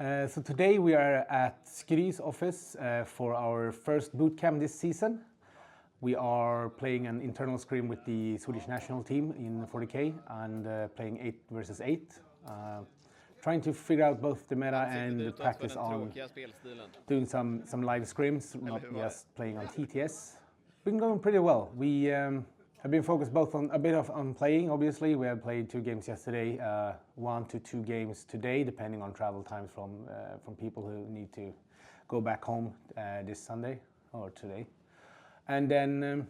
So today we are at Skry's office for our first boot camp this season. We are playing an internal scrim with the Swedish national team in 40k and playing 8 versus 8. Trying to figure out both the meta and practice on doing some live scrims, not just playing on TTS. Been going pretty well. We have been focused both on a bit on playing, obviously. We have played 2 games yesterday, 1 to 2 games today, depending on travel times from people who need to go back home this Sunday or today. And then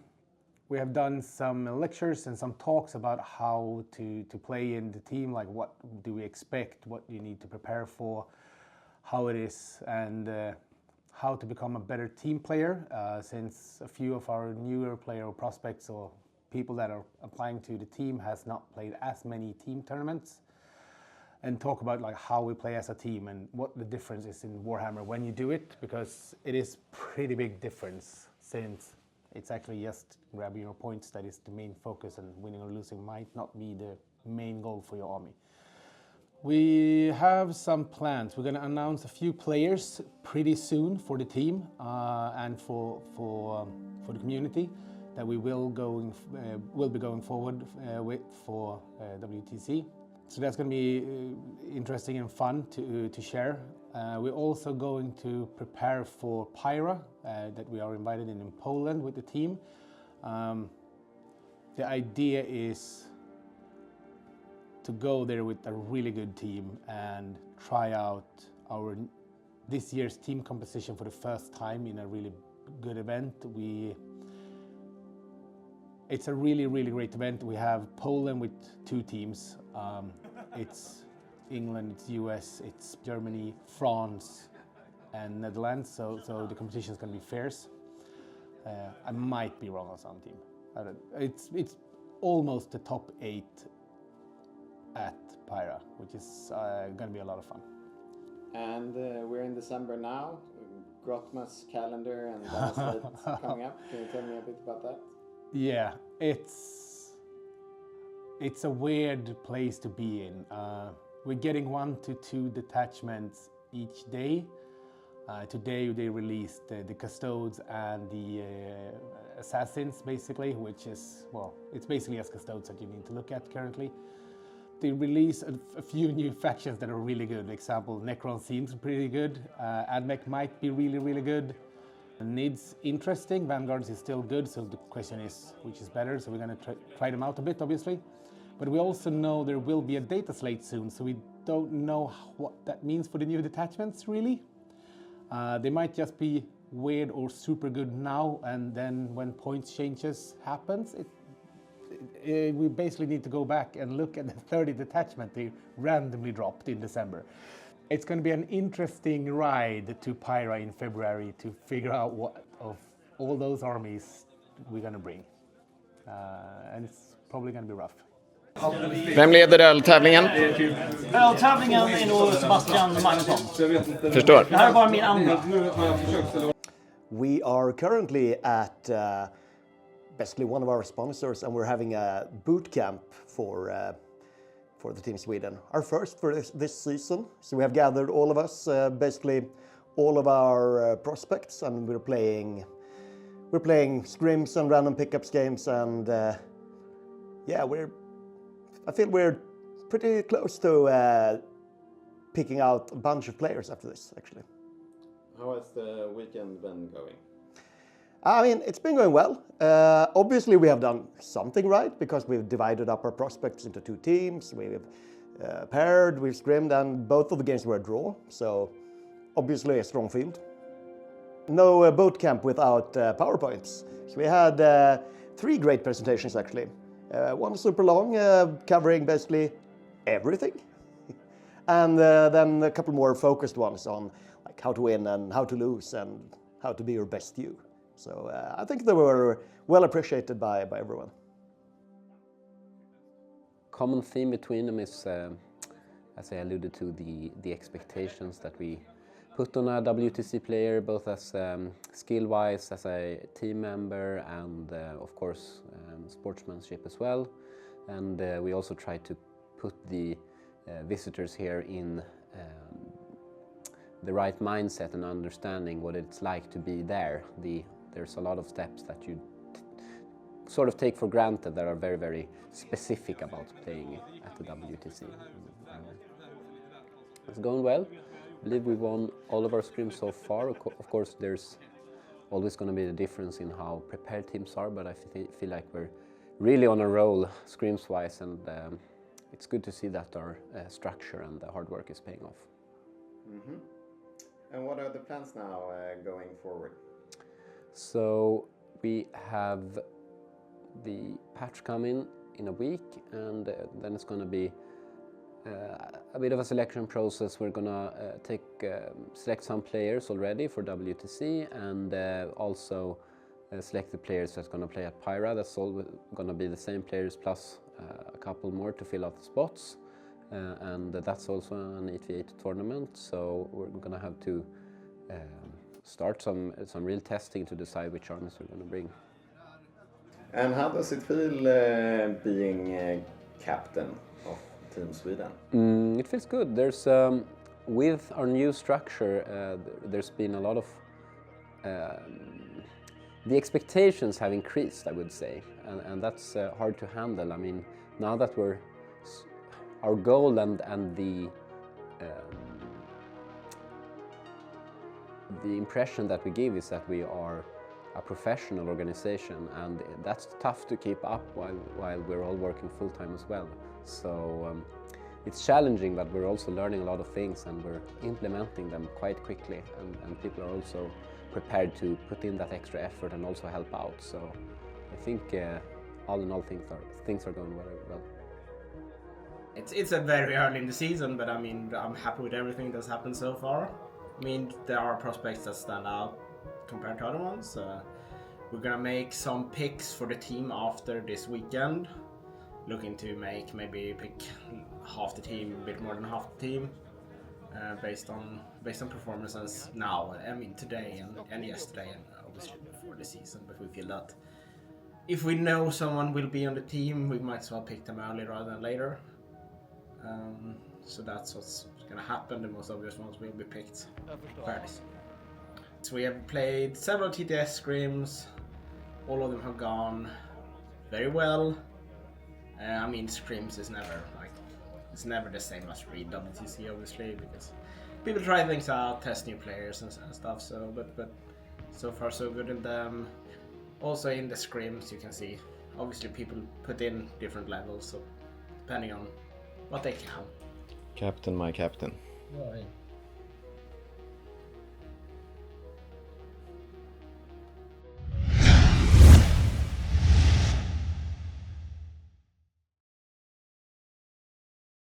we have done some lectures and some talks about how to play in the team, like what do we expect, what you need to prepare for, how it is, and how to become a better team player, since a few of our newer player prospects or people that are applying to the team has not played as many team tournaments, and talk about like how we play as a team and what the difference is in Warhammer when you do it, because it is pretty big difference, since it's actually just grabbing your points that is the main focus, and winning or losing might not be the main goal for your army. We have some plans. We're going to announce a few players pretty soon for the team and for the community that we will be going forward with for WTC. So that's going to be interesting and fun to share. We're also going to prepare for Pyra that we are invited in Poland with the team. The idea is to go there with a really good team and try out this year's team composition for the first time in a really good event. It's a really, really great event. We have Poland with 2 teams. It's England, it's US, it's Germany, France, and Netherlands. So the competition is going to be fierce. I might be wrong on some team. It's almost the top 8 at Pyra, which is going to be a lot of fun. And we're in December now. Grotma's calendar and Dallas coming up. Can you tell me a bit about that? Yeah, it's a weird place to be in. We're getting 1 to 2 detachments each day. Today they released the Custodes and the Assassins, basically, which is, well, it's basically as Custodes that you need to look at currently. They release a few new factions that are really good. For example, Necron seems pretty good. Admech might be really, really good. Needs interesting. Vanguards is still good, so the question is which is better. So we're going to try them out a bit, obviously. But we also know there will be a data slate soon, so we don't know what that means for the new detachments, really. They might just be weird or super good now, and then when points changes happens, we basically need to go back and look at the 30 detachment they randomly dropped in December. It's going to be an interesting ride to Pyra in February to figure out what of all those armies we're going to bring. And it's probably going to be rough. Vem leder öltävlingen? Öltävlingen är nog Sebastian Magnusson. Förstår. Det här är bara min andra. We are currently at basically one of our sponsors, and we're having a boot camp for the Team Sweden. Our first for this season. So we have gathered all of us, basically all of our prospects, and we're playing scrims and random pickups games, and yeah, I feel we're pretty close to picking out a bunch of players after this, actually. How has the weekend been going? I mean, it's been going well. Obviously, we have done something right because we've divided up our prospects into 2 teams. We've paired, we've scrimmed, and both of the games were a draw. So, obviously, a strong field. No boot camp without PowerPoints. So we had 3 great presentations, actually. One super long, covering basically everything. And then a couple more focused ones on like how to win and how to lose and how to be your best you. So I think they were well appreciated by everyone. Common theme between them is, as I alluded to, the expectations that we put on a WTC player, both as skill-wise, as a team member, and of course sportsmanship as well. And we also try to put the visitors here in the right mindset and understanding what it's like to be there. There's a lot of steps that you sort of take for granted that are very, very specific about playing at the WTC. It's going well. I believe we won all of our scrims so far. Of course, there's always going to be a difference in how prepared teams are, but I feel like we're really on a roll scrims-wise, and it's good to see that our structure and the hard work is paying off. Mm-hmm. And what are the plans now going forward? So we have the patch coming in a week, and then it's going to be a bit of a selection process. We're going to select some players already for WTC, and also select the players that's going to play at Pyra. That's all going to be the same players plus a couple more to fill out the spots, and that's also an 8v8 tournament, so we're going to have to start some real testing to decide which armies we're going to bring. And how does it feel being captain of Team Sweden? It feels good. There's with our new structure, there's been a lot of the expectations have increased, I would say, and that's hard to handle. I mean, now that our goal and the impression that we give is that we are a professional organization, and that's tough to keep up while we're all working full-time as well. So it's challenging, but we're also learning a lot of things, and we're implementing them quite quickly, and people are also prepared to put in that extra effort and also help out. So I think all in all things are going very well. It's a very early in the season, but I mean, I'm happy with everything that's happened so far. I mean, there are prospects that stand out compared to other ones. We're gonna make some picks for the team after this weekend. Looking to maybe pick half the team, a bit more than half the team, based on performances now. I mean, today and yesterday, and obviously before the season. But we feel that if we know someone will be on the team, we might as well pick them early rather than later. So that's what's gonna happen. The most obvious ones will be picked first. So we have played several TTS scrims. All of them have gone very well. I mean, scrims is never the same as WTC, obviously, because people try things out, test new players and stuff. So, but so far so good in them. Also in the scrims, you can see obviously people put in different levels, so depending on what they can. Captain, my captain. Right.